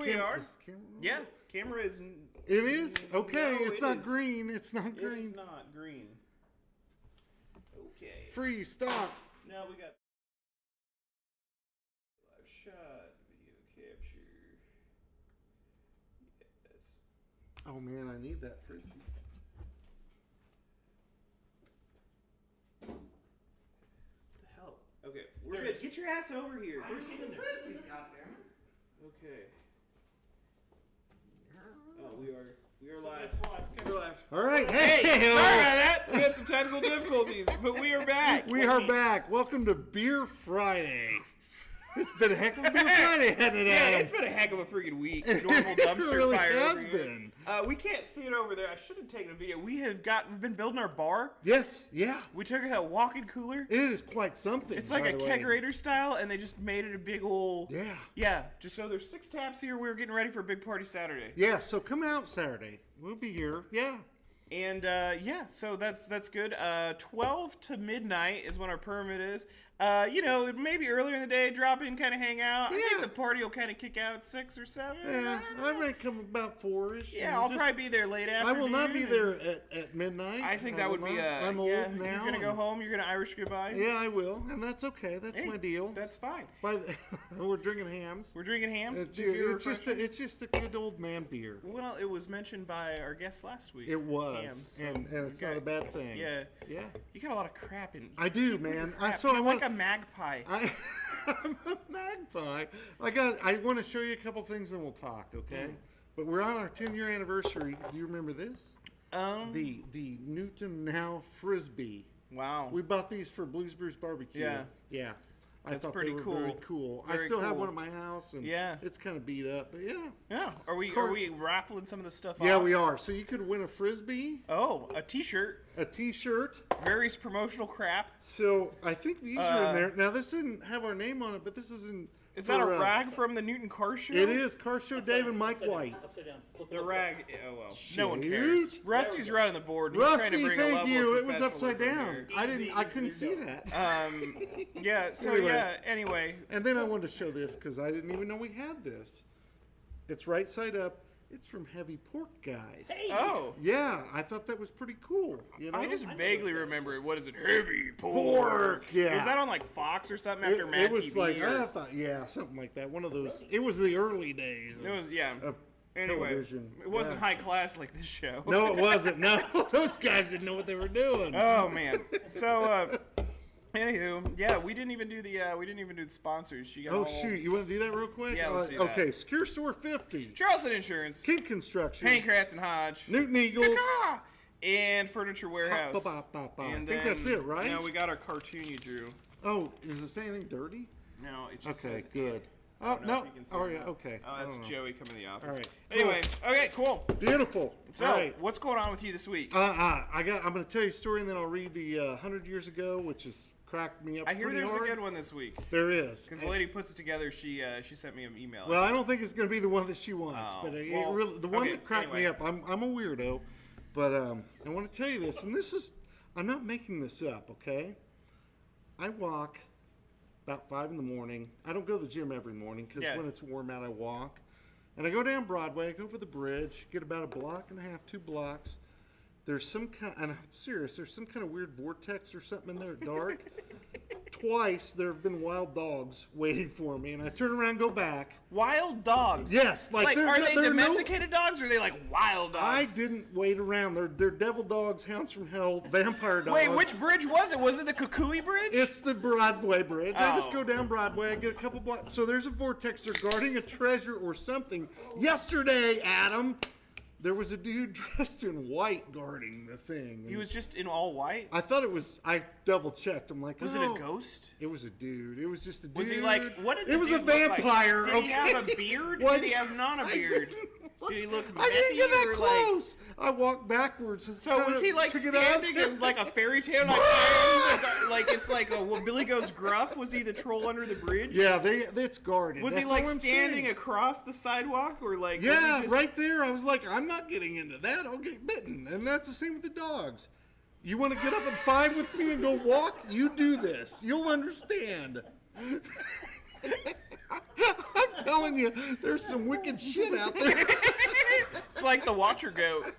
we are. Camera Yeah, camera is. It is? Okay, No, it's it not is. green. It's not It green. is not green. Okay. Freeze, stop. Now we got live shot, video capture. Yes. Oh man, I need that frisbee. What the hell? Okay, we're good. Get your ass over here. Frisbee, goddammit. Okay. Oh, we are live. We're live. All right, Hey, hey, sorry about that. We had some technical difficulties, but we are back. we are back. Welcome to Beer Friday. It's been a heck of a Beer Friday, hasn't it, Yeah, Adam? it's been a heck of a freaking week. Normal dumpster It really fire. has over here. been. We can't see it over there. I should have taken a video. We've been building our bar. Yes, yeah. We took a walk-in cooler. It is quite something. It's like by a the way. kegerator style, and they just made it a big old. Yeah. Yeah. Just so there's 6 taps here. We were getting ready for a big party Saturday. Yeah, so come out Saturday. We'll be here. Yeah. And so that's good. 12 to midnight is when our permit is. Maybe earlier in the day, drop in, kind of hang out. I think Yeah. the party will kind of kick out 6 or 7. Yeah, I might come about 4-ish. Yeah, I'll probably be there late I afternoon. will not be there at midnight. I think that would be I'm old yeah, now. You're gonna go home. You're gonna Irish goodbye. Yeah, I will, and that's okay. That's Hey, my deal. That's fine. We're drinking hams. We're drinking hams. It's just a good old man beer. Well, it was mentioned by our guest last week. It was, Hams, so- and it's okay. not a bad thing. Yeah. Yeah. You got a lot of crap in. I do, man. Crap. So I You're want like a magpie. I'm a magpie. I want to show you a couple things and we'll talk, okay? But we're on our 10-year anniversary. Do you remember this? The Newton Now Frisbee. Wow. We bought these for Blues Brews Barbecue. Yeah. Yeah. I That's thought pretty they were cool. very cool. I Very still have cool. one at my house, and Yeah. it's kind of beat up, but yeah. Yeah. Are we raffling some of the stuff Yeah, off? we are. So you could win a Frisbee, Oh, a T-shirt. a T-shirt. Various promotional crap. So I think these are in there. Now, this didn't have our name on it, but this is in... Is that a rag from the Newton Car Show? It is. Car Show Dave and Mike White. Upside down. Flip it The upside rag. Oh well. No one Shoot. cares. Rusty's running the board. And he's trying to Rusty, bring a thank level you. of It was upside professionalism down. here. I couldn't see that. Yeah. So Anyway. yeah. Anyway. And then I wanted to show this because I didn't even know we had this. It's right side up. It's from Heavy Pork Guys. Hey! Oh. Yeah, I thought that was pretty cool. You know? I just I know vaguely those guys. remember it. What is it? Heavy Pork, yeah. Is that on like Fox or something it, after Mad it was TV? like or- I thought, yeah, something like that. One of those. It was the early days. It was yeah. of Anyway, television. it wasn't Yeah. high class like this show. No, it wasn't. No, those guys didn't know what they were doing. Oh man. So anywho, yeah, we didn't even do the sponsors. You got Oh all- shoot! You want to do that real quick? Yeah, let's do that. Okay, Secure Store 50, Charleston Insurance, King Construction, Hank Kratz and Hodge, Newton Eagles. Caw! And Furniture Warehouse. Ba-ba-ba-ba. I And think then, that's it, right? No, we got our cartoon you drew. Oh, is this anything dirty? No, it just Okay, says good. I Oh don't know if no! you can see Oh it. yeah, okay. Oh, I that's don't know. Joey coming to the office. All right, Anyway, okay, cool. Beautiful. So, All right. what's going on with you this week? I'm going to tell you a story, and then I'll read the 100 years ago, which has cracked me up. I hear pretty there's hard. a good one this week. There is. Because the lady puts it together, she sent me an email. Well, I don't think it's going to be the one that she wants, Oh, but well, the one okay, that cracked me anyway. up. I'm a weirdo, but I want to tell you this, and I'm not making this up, okay? I walk about 5 in the morning. I don't go to the gym every morning because Yeah. when it's warm out, I walk. And I go down Broadway, I go over the bridge, get about a block and a half, 2 blocks. There's some kind, and I'm serious, there's some kind of weird vortex or something in there at dark. Twice there have been wild dogs waiting for me, and I turn around and go back. Wild dogs. Yes, like are they there are no- domesticated dogs or are they like wild I dogs? didn't wait around. They're devil dogs, hounds from hell, vampire dogs. Wait, which bridge was it? Was it the Kukui Bridge? It's the Broadway Bridge. I just Oh. go down Broadway. I get a couple blocks. So there's a vortex. They're guarding a treasure or something. Yesterday, Adam, there was a dude dressed in white guarding the thing. He was just in all white. I thought it was. I double checked. I'm like, Was oh. it a ghost? It was a dude. It was just a dude. Was he like? What did it the was a dude look like? vampire? Did he have a beard? What? Did he have not a I beard? didn't- Did he look I didn't get methy that or, like- close. I walked backwards. So was he like standing as like a fairy tale, like it's like a Billy Goes Gruff? Was he the troll under the bridge? Yeah, it's guarded. Was he That's like all I'm standing saying. across the sidewalk or like? was Yeah, he just- right there. I was like, I'm not getting into that. I'll get bitten. And that's the same with the dogs. You want to get up at 5 with me and go walk? You do this. You'll understand. I'm telling you, there's some wicked shit out there. It's like the Watcher goat.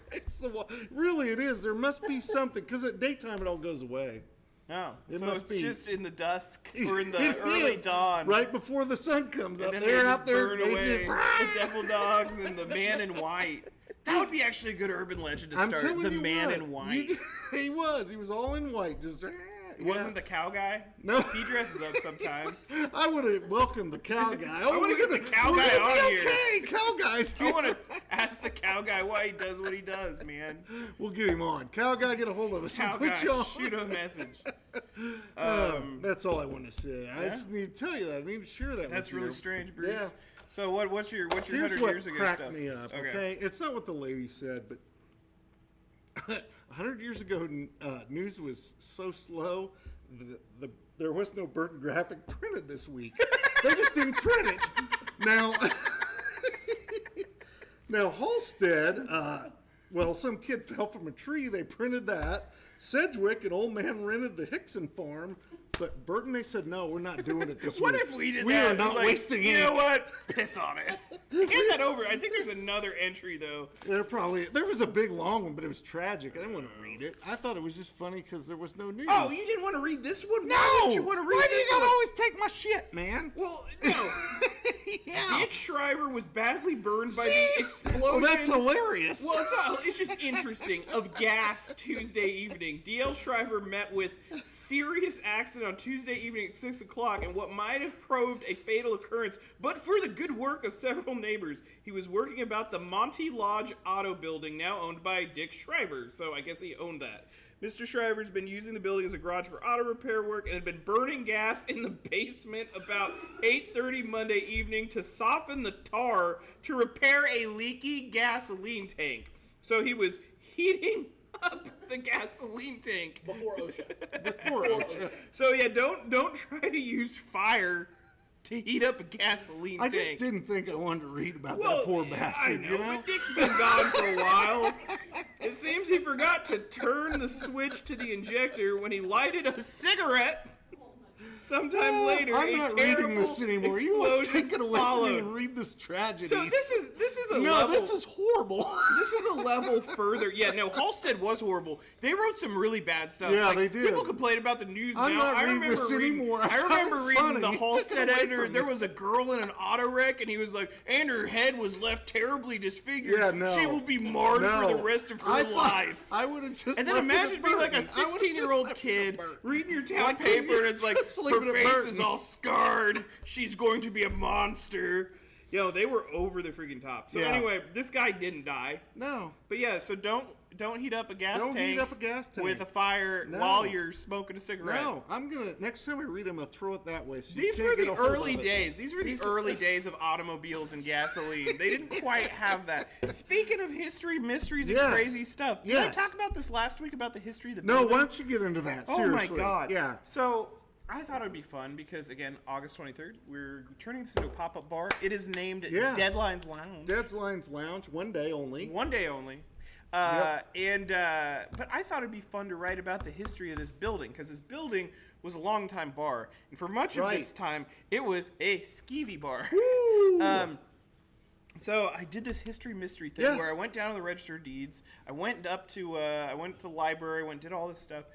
Really, it is. There must be something, because at daytime it all goes away. No, It so must it's be. just in the dusk or in the It early is. dawn. Right before the sun comes up. And then They're they out just there. burn They away just, the devil dogs and the man in white. That would be actually a good urban legend to I'm start. telling The you man what, in white. He was all in white. Just Wasn't the cow guy? No. He dresses up sometimes. I would have welcomed the cow guy. I wanna get the cow we're guy gonna be on here. Okay, cow guys. I want to ask the cow guy why he does what he does, man. We'll get him on. Cow guy, get a hold of us. Cow We'll guy, put you on. shoot a message. That's all I want to say. I just need to tell you that. I need to share that. That's with really you. strange, Bruce. Yeah. So what's your Here's 100 what years ago cracked stuff? me up. Okay, it's not what the lady said, but 100 years ago, news was so slow. There was no Burton graphic printed this week. They just didn't print it. Now, Halstead, well, some kid fell from a tree. They printed that. Sedgwick, an old man rented the Hickson farm. But Burton, they said, no, we're not doing it this What week. if we did We that? are It's not like, wasting you ink. know what? Piss on it. Hand that over. I think there's another entry though. There was a big long one, but it was tragic. I didn't want to read it. I thought it was just funny because there was no news. Oh, you didn't want to read this one? no! Why didn't you want to read Why do you this gotta one? always take my shit, man? Well, no. Yeah. Dick Shriver was badly burned by See? the explosion. Well, that's hilarious. Well, it's not. It's just interesting. Of gas Tuesday evening, D.L. Shriver met with serious accident on Tuesday evening at 6 o'clock, and what might have proved a fatal occurrence, but for the good work of several neighbors. He was working about the Monty Lodge Auto Building, now owned by Dick Shriver. So I guess he owned that. Mr. Shriver's been using the building as a garage for auto repair work and had been burning gas in the basement about 8:30 Monday evening to soften the tar to repair a leaky gasoline tank. So he was heating up the gasoline tank Before OSHA. Poor OSHA. So yeah, don't try to use fire to heat up a gasoline I tank. just didn't think I wanted to read about Well, that poor I bastard, know, you know? but Dick's been gone for a while. It seems he forgot to turn the switch to the injector when he lighted a cigarette. Sometime later, I'm a not reading terrible this anymore. You want to explosion take it away from followed. me and read this tragedy. So this is a no, level. this is horrible. This is a level further. Yeah, no, Halstead was horrible. They wrote some really bad stuff. Yeah, Like, they did. People complain about the news I'm now. not I reading remember this reading, anymore. I I found remember it reading funny. the Took it Halstead away editor. from There me. was a girl in an auto wreck, and he was like, and her head was left terribly disfigured. Yeah, no. She will be marred No. for the rest of her I thought- life. I would have just And then left it imagine at being like a Burton. I would've just 16-year-old left it kid at Burton. reading your town Why couldn't paper, you and it's like, just leave her it at face Burton? is all scarred. She's going to be a monster. Yo, they were over the freaking top. So Yeah. anyway, this guy didn't die. No. But yeah, so don't heat up a gas Don't tank heat up a gas tank. with a fire No. while you're smoking a cigarette. No, next time I read, I'm gonna throw it that way. So you These can't were get the a hold early of it. days. These were the early days of automobiles and gasoline. They didn't quite have that. Speaking of history, mysteries, and Yes. crazy stuff, did Yes. I talk about this last week about the history of the No, building? why don't you get into that? Oh Seriously. my god. Yeah. So I thought it would be fun because, again, August 23rd, we're turning this into a pop-up bar. It is named Yeah. Deadlines Lounge. Deadlines Lounge, one day only. One day only. But I thought it'd be fun to write about the history of this building because this building was a long-time bar, and for much of Right. its time, it was a skeevy bar. Woo! So I did this history mystery thing Yeah. where I went down to the Register of Deeds. I went up to the library. Went and did all this stuff.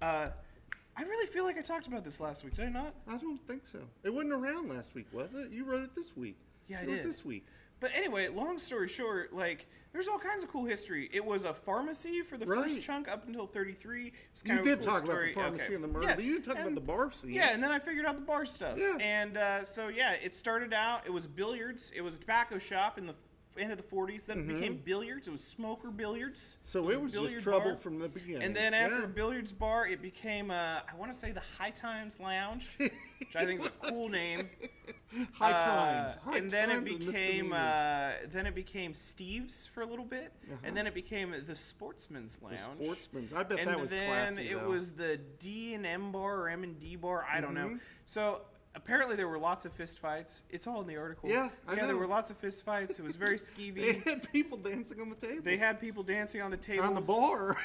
I really feel like I talked about this last week. Did I not? I don't think so. It wasn't around last week, was it? You wrote it this week. Yeah, I It was did. this week. But anyway, long story short, like, there's all kinds of cool history. It was a pharmacy for the Right. first chunk up until 33. It was You kind of a did cool talk about story. the pharmacy Okay. and the murder, Yeah, but you didn't talk about and- the bar scene. Yeah, and then I figured out the bar stuff. Yeah. And so, yeah, it started out, it was billiards. It was a tobacco shop in the end of the 40s. Then it became billiards. It was smoker billiards. So it was a just billiard trouble bar. from the beginning. And then after Yeah. a billiards bar, it became, I want to say the High Times Lounge, which I think is a cool name. High Times. High And then it Times and became misdemeanors. Steve's for a little bit, and then it became the Sportsman's Lounge. The Sportsman's. I bet and that was then classy, it though. was the D&M bar or M&D bar. I don't Mm-hmm. know. So apparently there were lots of fist fights. It's all in the article. Yeah, I there know. were lots of fist fights. It was very They skeevy. had people dancing on the table. They had people dancing on the tables. on the bar.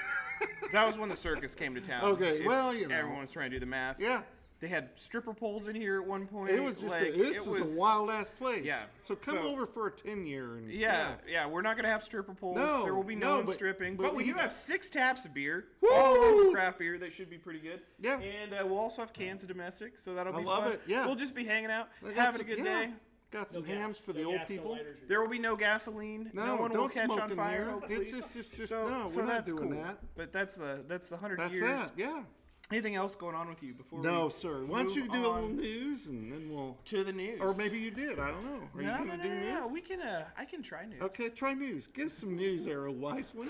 That was when the circus came to town. Okay, well, you know. Everyone was trying to do the math. Yeah. They had stripper poles in here at one point. It was just like, this was a wild ass place. Yeah. So come over for a 10-year. And, Yeah. We're not gonna have stripper poles. No, There will be no, one but- stripping. but But we we do have 6 taps of beer. Woo! All local craft beer. That should be pretty good. Yeah. And we'll also have cans of domestic, so that'll be I love fun. it, yeah. We'll just be hanging out, I got having a some- good yeah. day. Got some No hams gas, for the no old gas, no people. lighters or There will be no gasoline. No one will don't catch smoke on in fire. here. Hopefully. It's just So no, so we're not that's doing cool. that. But that's the 100 That's years. that, yeah. Anything else going on with you before No, we sir. Why don't move you do a little on news and then we'll. to the news? Or maybe you did. I don't know. Are you no, going to do news? no. We can. I can try news. Okay, try news. Give us some news there, a wise one.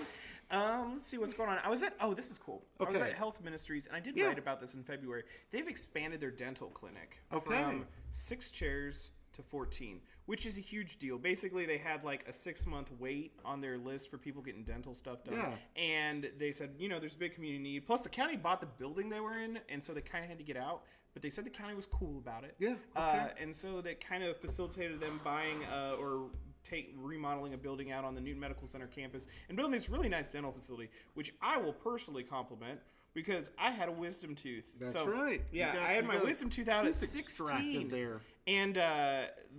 Let's see what's going on. I was at. Oh, this is cool. I was Okay. at Health Ministries, and I did Yeah. write about this in February. They've expanded their dental clinic Okay. from 6 chairs to 14, which is a huge deal. Basically, they had like a 6-month wait on their list for people getting dental stuff done. Yeah. And they said, there's a big community need. Plus, the county bought the building they were in, and so they kind of had to get out. But they said the county was cool about it. Yeah, okay. And so that kind of facilitated them buying or remodeling a building out on the Newton Medical Center campus and building this really nice dental facility, which I will personally compliment because I had a wisdom tooth. That's so, right. Yeah, You got- I had you my got a wisdom tooth out at tooth extracted 16. there. And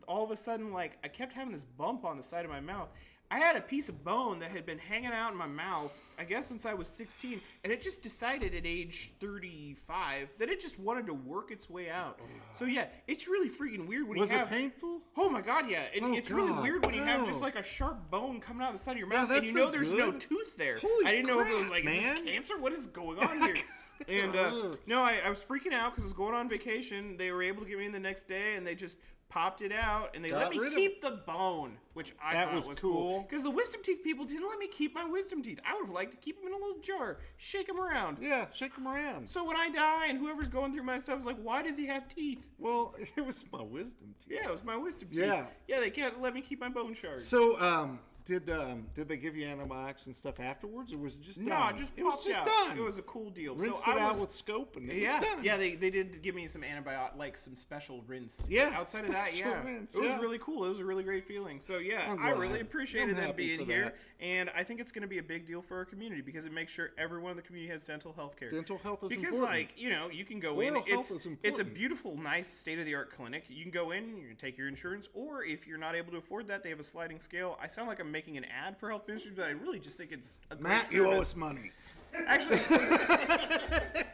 all of a sudden, like, I kept having this bump on the side of my mouth. I had a piece of bone that had been hanging out in my mouth, I guess, since I was 16, and it just decided at age 35 that it just wanted to work its way out. So yeah, it's really freaking weird when Was you it have. painful? Oh my god, yeah, and Oh, it's really God, weird when you have just no. like a sharp bone coming out of the side of your Yeah, mouth, and that's you know so there's no good. tooth there. Holy I didn't know if it was crap, like, is man. this cancer? What is going on here? And no, I was freaking out because I was going on vacation. They were able to get me in the next day, and they just popped it out, and they Got let me rid of keep the bone, which I That thought was cool. cool. Because the wisdom teeth people didn't let me keep my wisdom teeth. I would have liked to keep them in a little jar, shake them around. Yeah, shake them around. So when I die, and whoever's going through my stuff is like, why does he have teeth? Well, it was my wisdom teeth. Yeah, it was my wisdom teeth. Yeah. Yeah, they can't let me keep my bone shards. So, did they give you antibiotics and stuff afterwards, or was it just No, done? it just it was popped just out. done. It was a cool deal. Rinsed so it I out was, with scope, and it yeah, was done. yeah. They did give me some antibiotic, like some special rinse. Yeah, But outside of that, special yeah, rinse, it was yeah. really cool. It was a really great feeling. So yeah, I'm I glad. really appreciated I'm them happy being for here, that. and I think it's going to be a big deal for our community because it makes sure everyone in the community has dental health care. Dental health is because important. like you can go Oral in. health It's is it's a important. beautiful, nice, state of the art clinic. You can go in, you can take your insurance, or if you're not able to afford that, they have a sliding scale. I sound like I'm making an ad for Health Ministries, but I really just think it's a great Matt, you owe service. us money. Actually,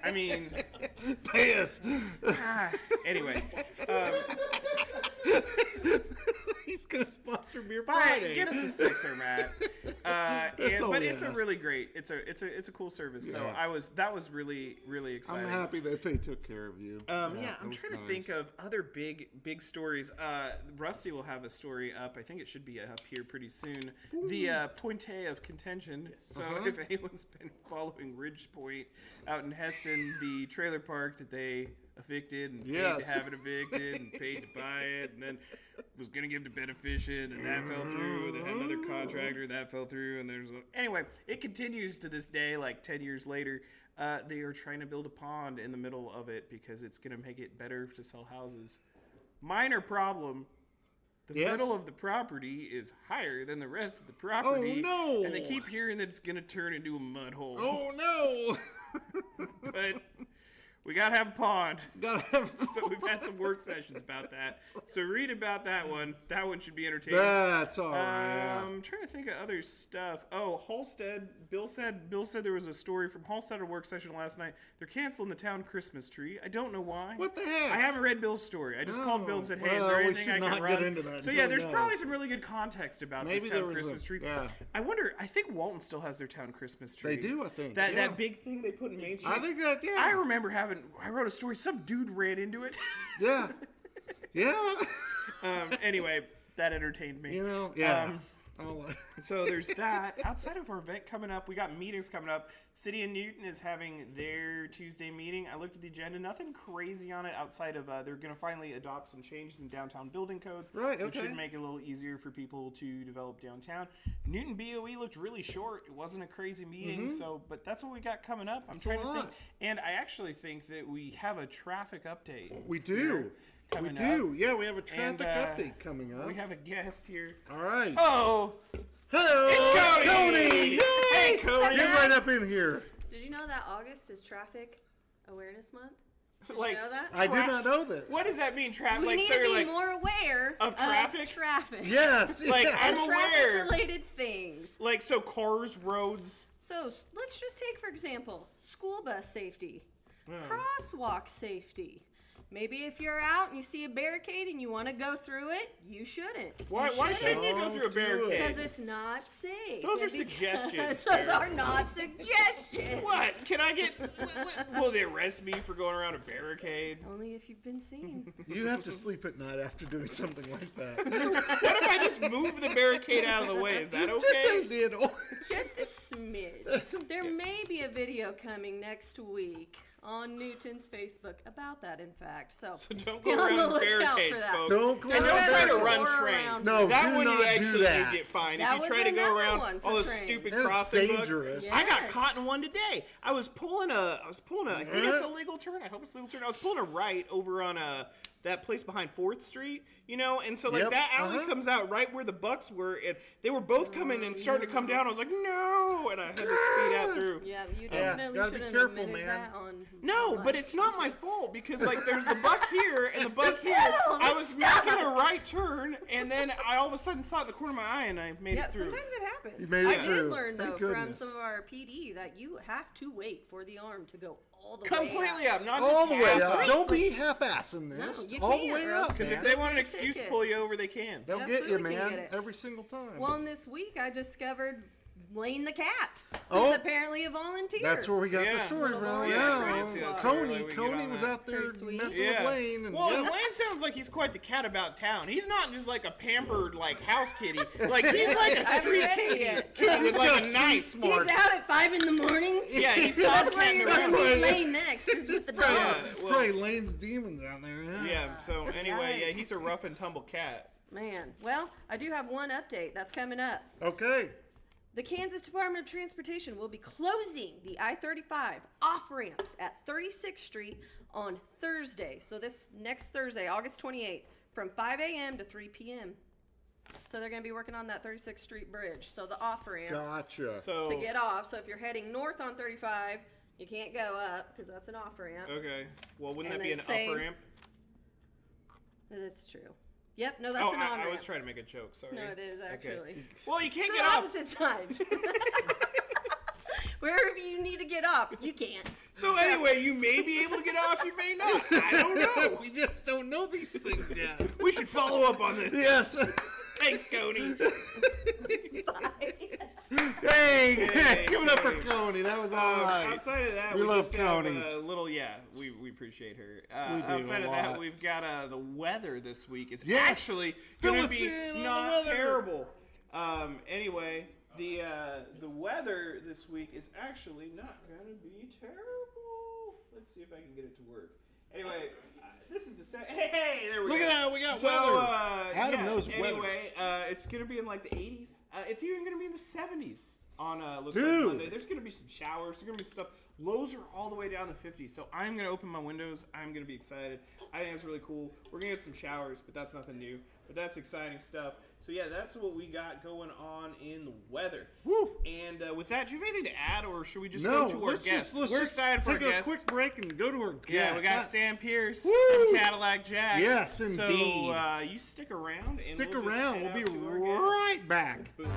I mean, Pay us. anyway, He's gonna sponsor Beer fine, Friday. get us a sixer, Matt. That's all But we it's a ask. really great, it's a cool service. So Yeah. that was really exciting. I'm happy that they took care of you. Yeah, that I'm was trying to nice. think of other big stories. Rusty will have a story up. I think it should be up here pretty soon. The Pointe of Contention. So if anyone's been following Ridge Point out in Heston, the trailer park that they evicted and paid Yes. to have it evicted and paid to buy it, and then was gonna give to Beneficient, and that fell through. They had another contractor that fell through, and anyway. It continues to this day, like 10 years later. They are trying to build a pond in the middle of it because it's going to make it better to sell houses. Minor problem. The Yes. middle of the property is higher than the rest of the property. no. And they keep hearing that it's going to turn into a mud hole. Oh no! But we got to have a pond. Gotta have. So we've had some work sessions about that. So read about that one. That one should be entertaining. That's all right. I'm trying to think of other stuff. Oh, Halstead. Bill said there was a story from Halstead at a work session last night. They're canceling the town Christmas tree. I don't know why. What the heck? I haven't read Bill's story. I just called Bill and said, "Hey, is well, there we anything should I can not run?" get into that So until yeah, we there's know. probably some really good context about Maybe this there town was Christmas tree. yeah. I wonder. I think Walton still has their town Christmas tree. They do, I think. That yeah. that big thing they put in Main Street. I think that. Yeah. I remember I wrote a story. Some dude ran into it. Yeah. Yeah. Anyway, that entertained me. You know. Yeah. Um, So there's that. Outside of our event coming up, we got meetings coming up. City of Newton is having their Tuesday meeting. I looked at the agenda. Nothing crazy on it outside of they're going to finally adopt some changes in downtown building codes. Right, Which okay. should make it a little easier for people to develop downtown. Newton BOE looked really short. It wasn't a crazy meeting. But that's what we got coming up. I'm trying to think. lot. And I actually think that we have a traffic update. We do. We coming do. up. Yeah, we have a traffic And, update coming up. We have a guest here. All right. Oh, Hello. it's Cody. Cody. Yay! Hey, Cody. Get right up in here. Did you know that August is Traffic Awareness Month? Did Like, you know that? I did not know that. what does that mean? We Like, need so to you're be like, more aware of traffic? traffic. Yes. Like, yeah. I'm And aware. traffic-related things. like, so cars, roads. So let's just take, for example, school bus safety, Yeah. crosswalk safety. Maybe if you're out and you see a barricade and you want to go through it, you shouldn't. Why shouldn't you go Don't through a do it. barricade? Because it's not safe. Those are And because- suggestions, Those Sarah. are not suggestions. What? Can I get? Will they arrest me for going around a barricade? Only if you've been seen. You have to sleep at night after doing something like that. What if I just move the barricade out of the way? Is that Just a okay? little. Just a smidge. There may be a video coming next week on Newton's Facebook about that, in fact. So Don't be go on the around lookout barricades, for that. folks. Don't go And don't around try to barricades. run Or trains. around- No, that do one not you do actually that. do get fined. That If was you try to go another around one for all those trains. stupid And it's crossing hooks. dangerous. I got Yes. caught in one today. I was pulling a. I think it's a legal turn. I hope it's a legal turn. I was pulling a right over on that place behind 4th Street, you know, and so like Yep, that alley uh-huh. comes out right where the Bucks were, and they were both coming and starting to come down. I was like, no, and I had to speed out through. Yeah, you Yeah, definitely gotta be shouldn't careful, have admitted man. that on. No, on but live. it's not my fault because like there's the buck here and the buck here. pedal, I the was stop. making a right turn and then I all of a sudden saw it in the corner of my eye and I made Yeah, it through. sometimes it happens. You made it I through. did learn Thank though from goodness. some of our PD that you have to wait for the arm to go all the Completely way up, not All just the way half up. Don't be half-assing No, this. you All the can't, way or else up, Because if man. they want an Get a excuse to ticket. pull you over, they can. They'll get you, Absolutely can man, get it. every single time. Well, and this week I discovered Lane the cat, who's Oh. apparently a volunteer. That's where we got Yeah. the story Little from. boy. Yeah, I Yeah. didn't see that story. Like, Coney, we get Coney on was that. out there Very sweet. messing Yeah. with Lane. And Well, yeah. and Lane sounds like he's quite the cat about town. He's not just like a pampered like house kitty. Like he's like a haven't street read it kitty yet. kitty with like a He's knife. smart. He's out at 5 in the morning. Yeah, he's That's where you're catting gonna around. meet Lane next, is with the Yeah. dogs. well- Probably Lane's demons out there. Yeah. Yeah, so anyway, yeah, Yikes. he's a rough and tumble cat. Man, well, I do have one update that's coming up. Okay. The Kansas Department of Transportation will be closing the I-35 off-ramps at 36th Street on Thursday. So this next Thursday, August 28th, from 5 a.m. to 3 p.m. So they're going to be working on that 36th Street bridge. So the off-ramps Gotcha. So to get off. So if you're heading north on 35, you can't go up because that's an off-ramp. okay, well, wouldn't And that be then an same- upper ramp? That's true. Yep, no, that's Oh, an on-ramp. I was trying to make a joke. Sorry. No, it is Okay. actually. Well, you can't It's get the off. opposite side. Wherever you need to get off, you can't. So anyway, you may be able to get off. You may not. I don't know. We just don't know these things yet. We should follow up on this. Yes. Thanks, Coney. Hey, Hey, give it up for hey. Coney. That was all right. Outside of that, We love just have Coney. a little. Yeah, we appreciate her. We do Outside a of that, lot. we've got the weather this week is Yes! actually Fill going to us be in on the not weather. terrible. Anyway, the weather this week is actually not going to be terrible. Let's see if I can get it to work. Anyway, this is the hey, there we go. Look at that, we got So, weather. yeah, Adam knows weather. Anyway, it's gonna be in like the 80s. It's even gonna be in the 70s on looks Dude. like Monday. There's gonna be some showers. There's gonna be stuff. Lows are all the way down to 50. So I'm gonna open my windows. I'm gonna be excited. I think it's really cool. We're gonna get some showers, but that's nothing new. But that's exciting stuff. So yeah, that's what we got going on in the weather. Woo. And with that, do you have anything to add, or should we just No, go to our let's guest? just We're excited for take our a guest. quick break and go to our guest. Yeah, we got Huh? Sam Pierce Woo! from Cadillac Jacks. Yes, indeed. So you stick around. And Stick we'll just around. head We'll out be to our guest. right back. Boom.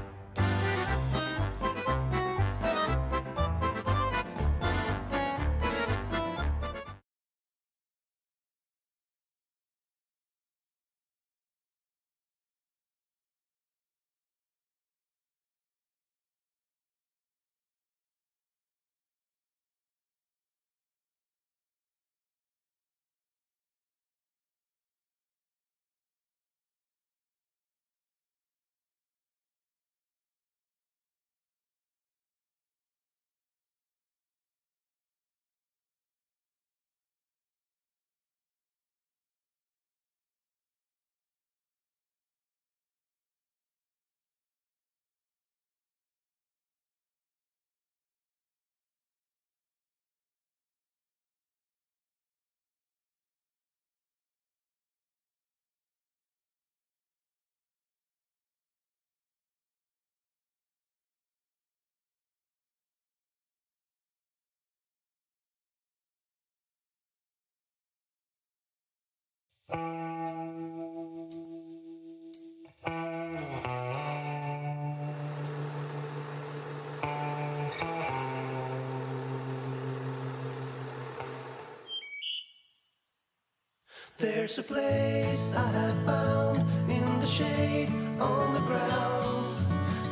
There's a place I have found in the shade on the ground,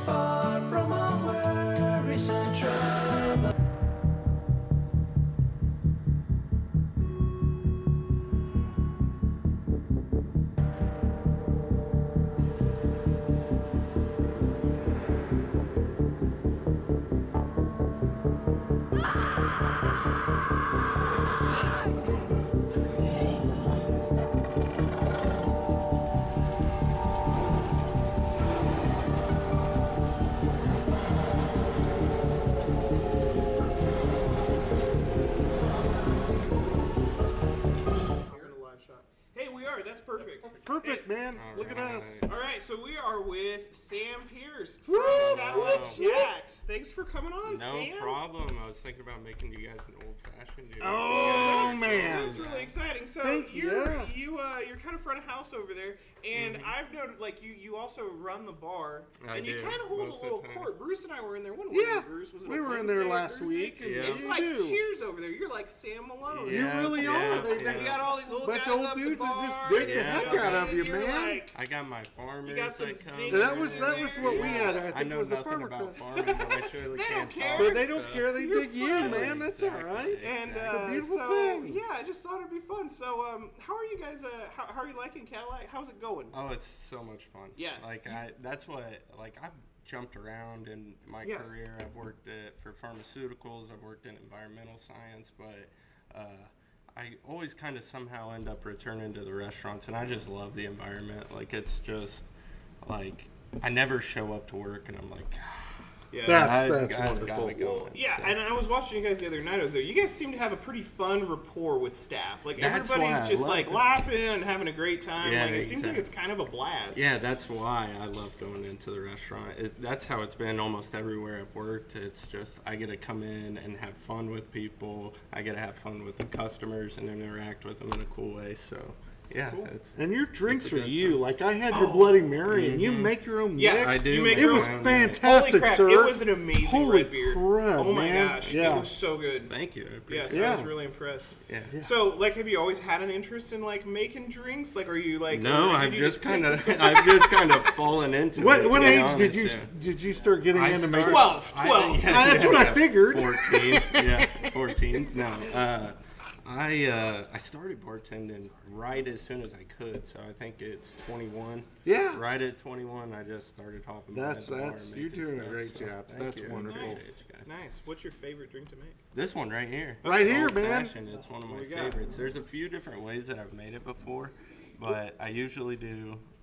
far from all worries and trouble. Hey, we are. That's perfect. Perfect, man. Look at us. All right, so we are with Sam Pierce from Woo! Cadillac Jacks. Thanks for coming on, No Sam. problem. I was thinking about making you guys an old-fashioned dude. Oh, man. That's really exciting. So Thank you, you're yeah. you're kind of front of house over there, and I've noted like you also run the bar, I and you do, kind of hold most a of little the time. court. Bruce and I were in there. When Yeah, were Bruce? Was it we a were in there Wednesday or last Thursday? week, and Yeah. It's you like do. Cheers over there. You're like Sam Malone. You Yeah, really yeah, are. They yeah. You got all these old bunch guys of old up dudes the that just bar, dig the and heck you're out of you, you're man. like- I got my farmers You got some that come. singers That was what we had. I I think know it was a nothing farmer about club. farming, but I surely They can't don't care. talk, But they don't so- care. They You're dig you, fine. man. That's all right. And Exactly. It's a beautiful so, thing. Yeah, I just thought it'd be fun. So, how are you guys? How are you liking Cadillac? How's it going? Oh, it's so much fun. Yeah. Like that's what I've jumped around in my Yeah. career. I've worked for pharmaceuticals. I've worked in environmental science, but I always kind of somehow end up returning to the restaurants, and I just love the environment. Like it's just like I never show up to work, and I'm like. Yeah. That's I've got wonderful. it going, Yeah, so. and I was watching you guys the other night. I was there. You guys seem to have a pretty fun rapport with staff. Like That's everybody's why I just love like it. laughing and having a great time. Yeah, Like it seems like exactly. it's kind of a blast. Yeah, that's why I love going into the restaurant. That's how it's been almost everywhere I've worked. It's just I get to come in and have fun with people. I get to have fun with the customers and interact with them in a cool way. So, yeah, it's And your drinks That's a are good you. time. Like I had your Bloody Mary, and you make your own Yeah, mix. I do You make make It your was own. own. fantastic, Holy crap! sir. It was an amazing Holy red beer. crud, Oh my man. gosh! Yeah. It was so good. Thank you. I appreciate Yes, it. I was Yeah. really impressed. Yeah. So, like, have you always had an interest in like making drinks? Like, are you like? No, or I've did you just pick kind of this up? I've just kind of fallen into it. What to be age honest, did you yeah. did you start getting I into making? started- 12. That's what I figured. 14. Yeah, 14. No, I started bartending right as soon as I could, so I think it's 21. Yeah. Right at 21, I just started hopping. That's behind the bar and you're making doing a stuff, great so job. thank That's you. I wonderful. appreciate Nice, it, guys. nice. What's your favorite drink to make? This one right here. Right here, Old man. Fashioned, it's one of my What we got? favorites. There's a few different ways that I've made it before, but I usually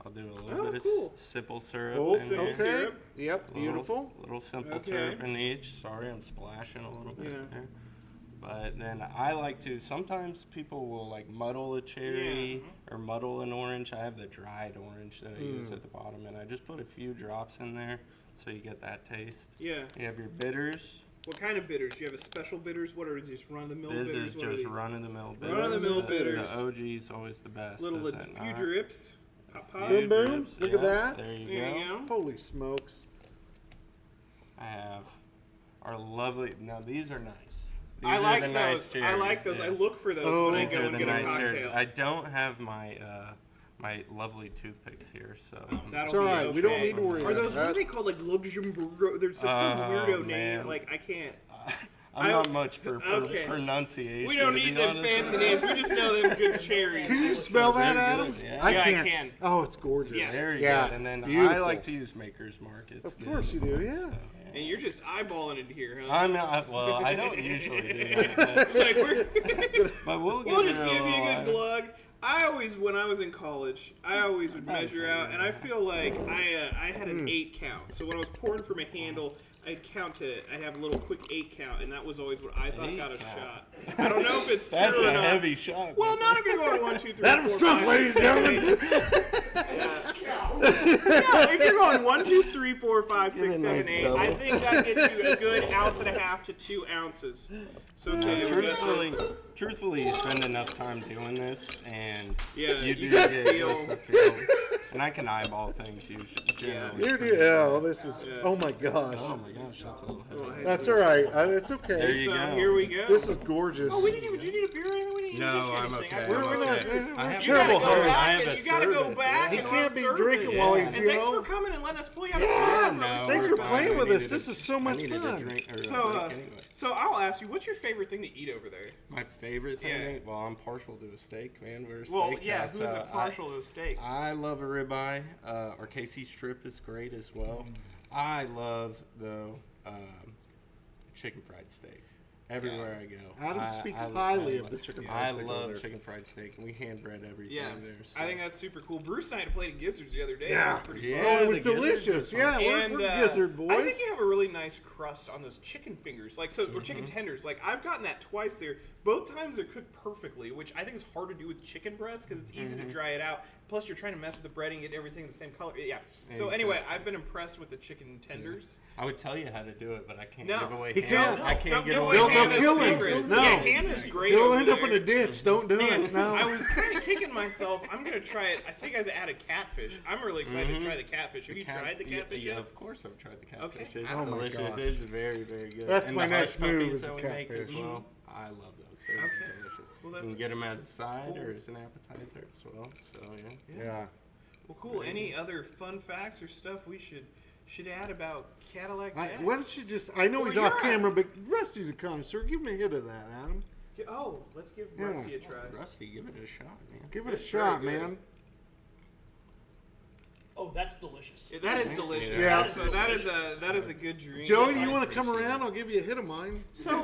I'll do a little Oh, bit of cool. simple syrup. Oh, in simple there. okay. syrup. Yep. Beautiful. Little simple Okay. syrup in each. Sorry, I'm splashing a little bit Yeah. there. But then I like to. Sometimes people will like muddle a cherry or muddle an orange. I have the dried orange that I use at the bottom, and I just put a few drops in there so you get that taste. Yeah. You have your bitters. What kind of bitters? Do you have a special bitters? What are just run of the mill This bitters? is What are just these? run-of-the-mill bitters. Run-of-the-mill bitters. The OG is always the best. Little is a it few not? drips. Pop pop. Boom, boom. Drips, Look at yeah, that. There you There go. you go. Holy smokes. I have our lovely. Now these are nice. These I are like the those. nice I like cherries, those. yeah. I look for those Oh, when I These go are and the get a nice cherries. cocktail. I don't have my my lovely toothpicks here, so That'll It's all be right. okay. We don't need to worry Are about those what are that. they called? Like Luxembourg? There's like some Oh, weirdo man. name. Like I can't. I'm not much for okay. pronunciation. We don't to need be them honest. fancy names. We just know them good cherries. Can you spell that, Very Adam? good, yeah. I Yeah, I can't. can. Oh, it's gorgeous. Yeah. Very Yeah, good. And then I beautiful. like to use Maker's Mark. It's Of course you do, yeah. And you're just eyeballing it here, huh? I'm not. Well, I don't usually do that, It's like we're. but we'll We'll give just it give you a little good glug. I always, when I was in college, I always would measure out, and I feel like I had an 8 count. So when I was pouring from a handle, I'd count to. I'd have a little quick 8 count, and that was always what I thought 8 got a count. shot. I don't know if it's That's true or a not. heavy shot. Well, not if you're going 1, 2, 3, Adam's 4, drunk, 5, ladies 6, and 7, gentlemen. 8. Yeah, if you're going 1, 2, 3, 4, 5, 6, Give it a 7, nice 8, double. I think that gets you a good 1.5 to 2 ounces. So okay, we got Truthfully, this. truthfully, you spend enough time doing this, and Yeah, you you do can get feel- just the feel. And I can eyeball things usually. Generally. Yeah, well, this is. Oh my gosh. Oh my gosh, that's a little heavy. That's all right. It's There okay. you So go. here we go. This is gorgeous. Oh, we didn't even. Did you need a beer? We didn't even No, get you I'm anything. okay. I We're forgot. not. I have You gotta terrible go heart. I back have and a you gotta go service. back He and can't run be service. drinking while he's, And you thanks know. for coming and letting us pull you out of Yeah, service. No, Thanks we're for fine. playing I with needed us. a- This is so I much needed a fun. drink or a So, break anyway. so I'll ask you, what's your favorite thing to eat over there? My favorite thing, Yeah. well, I'm partial to a steak, man. We're a steak Well, yeah, house, who's so a partial to steak? I love a ribeye. Our KC strip is great as well. I love, though, chicken fried steak. Everywhere I go. Adam speaks I highly of love- the chicken I fried steak over love there. chicken fried steak, and we hand bread everything Yeah, there. So. I think that's super cool. Bruce and I played at Gizzards the other day. Yeah. That was pretty Yeah. fun. Oh, it was the gizzards delicious. are Yeah, fun. we're gizzard boys. I think you have a really nice crust on those chicken fingers, like or chicken tenders. Like I've gotten that twice there. Both times they're cooked perfectly, which I think is hard to do with chicken breast because it's easy to dry it out. Plus, you're trying to mess with the breading, get everything the same color. Yeah. So anyway, Exactly. I've been impressed with the chicken tenders. I would tell you how to do it, but I can't No. give away. He can't. I can't Don't give give away. away They'll Hannah's kill him. secrets. No. Yeah, Hannah's great. He'll over end up there. in a ditch. Don't do Man, it. No. I was kind of kicking myself. I'm gonna try it. I saw you guys added catfish. I'm really excited to try the catfish. Have you tried the catfish Yeah, yet? of course I've tried the catfish. Okay. It's Oh my delicious. gosh. It's very, very good. That's And my the next hush puppies move is that the we make as catfish. well. I love those. They're Okay. delicious. Well, You that's can get them as a side cool. or as an appetizer as well. So yeah. Yeah. well, cool. Any other fun facts or stuff we should add about Cadillac Jacks? Why don't you just? I know Well, he's you're off on. camera, but Rusty's a connoisseur. Give him a hit of that, Adam. Oh, let's give Yeah. Rusty a try. Rusty, give it a shot, man. Give it That's a shot, very good. man. Oh, that's delicious. Yeah, that is delicious. Yeah. So that is a good drink. Joey, Yes, you I want to come appreciate around? I'll give you a hit of mine. So Come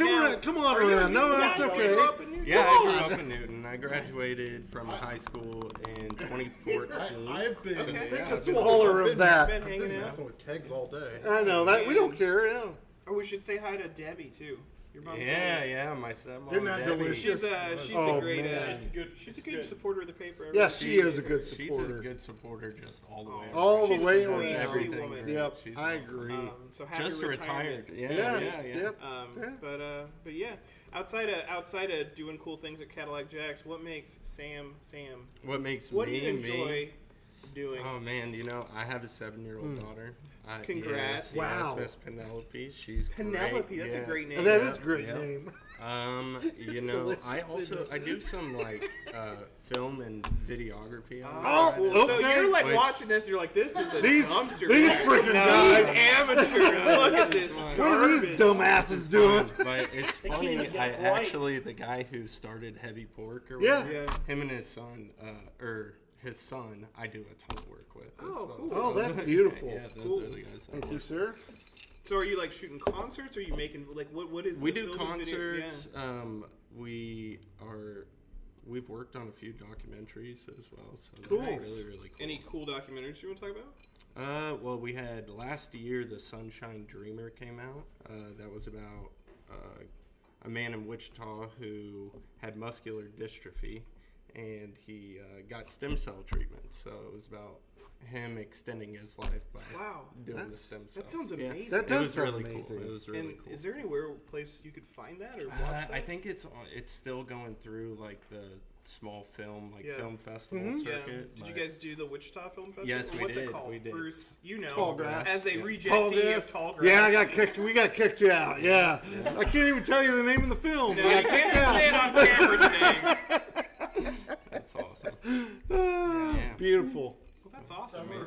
Now, around. Come on are you a around. No, Newton that's guy? okay. Grew up in Newton? Yeah, Come I grew on. up in Newton. I graduated from high school in 2014. I've been Okay. Take a swaller of that. Been hanging out. messing with kegs all day. I know that. We don't care. Yeah. Oh, we should say hi to Debbie too. Your mom. Yeah, yeah, my stepmom. Isn't that Debbie. delicious? She's Oh, a great. man. It's good. She's a it's good good. supporter of the paper. Yeah, she is a good She's supporter. a good supporter just all the way around. All the She's a way sweet, around. sweet Everything. woman. great. Yep, She's I awesome. agree. So happy Just retirement. retired. Yeah. Yeah. Yep. Yeah. But yeah, outside of doing cool things at Cadillac Jacks, what makes Sam? What makes What do me you enjoy me? doing? Oh man, I have a 7-year-old daughter. Congrats. Yes, Wow. Miss Penelope. She's Penelope, great. that's a yeah. great name. And that is a great Yeah. name. I do some like film and videography. on the Oh, side Cool. as well. So okay. you're like Which- watching this, and you're like, this is a These dumpster. freaking These guys. amateurs. Look at this. What What are these garbage. dumbasses doing? But it's can't funny. even get I it right. actually the guy who started Heavy Pork or Yeah. whatever, Yeah. him and his son, his son, I do a ton of work with. as Oh, well. cool. Oh, that's beautiful. Yeah, those Cool. are the guys. I Thank work you, sir. So are you like shooting concerts? Or are you making like what is? We the do film video? concerts. We've worked on a few documentaries as well. So Cool. that's really, really cool. Any cool documentaries you want to talk about? Well, we had last year the Sunshine Dreamer came out. That was about a man in Wichita who had muscular dystrophy, and he got stem cell treatment. So it was about him extending his life by Wow. doing the That's- stem cells. that sounds Yeah. amazing. That It does was sound really amazing. cool. It was really And cool. is there anywhere place you could find that or watch that? I think it's still going through like the small film Yeah. film festival Yeah. circuit. Did you but- guys do the Wichita Film Festival? Yes, we What's it did, called? we did. Bruce, you know. Tallgrass. As a Yeah. rejectee of Tallgrass. Yeah, I got kicked. We got kicked out. Yeah. I can't even tell you the name of the film. No, We you got can't kicked even say it on camera today. That's awesome. Ah, beautiful. Well, that's awesome, man.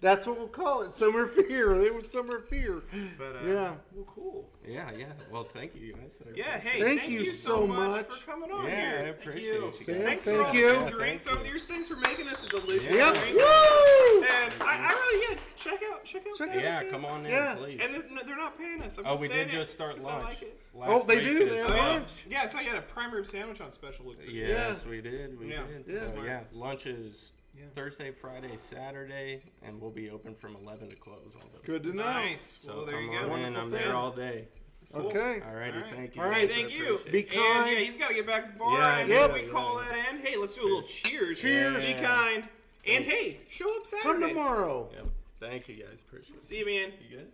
That's what we'll call it. Summer Fear. It was Summer Fear. But Yeah. well, cool. Yeah. Well, thank you guys. I Yeah, appreciate hey, Thank thank you you so so much. much for coming on it. Yeah, I here. appreciate you. Sam, guys. Thanks for thank all you. the Yeah, drinks thank over you. there. Thanks for making us a delicious Yep. drink. Woo! And I really, check out Check Cadillac Yeah, Jacks. come on in, Yeah. please. And they're not paying us. I'm Oh, just we saying did it just start 'cause I lunch. like it. Last Oh, they week do? is, They have lunch? Yeah, so I got a prime rib sandwich on special with Yes, we did. We Yeah. did. Yeah. So, Smart. yeah, lunch is Thursday, Friday, Saturday, and we'll be open from 11 to close all those. Good to know. Nice. So Well, there you come go. on in. I'm there all day. Okay. Alrighty, thank you. All Hey, right. thank you. Appreciate Be it. And kind. yeah, he's got to get back to the bar. Yeah, and yeah, we call that in. Hey, let's do a little cheers. Cheers. Be kind. And hey, show up Saturday. Come tomorrow. Yep. Thank you guys. Appreciate it. See you, man. You good?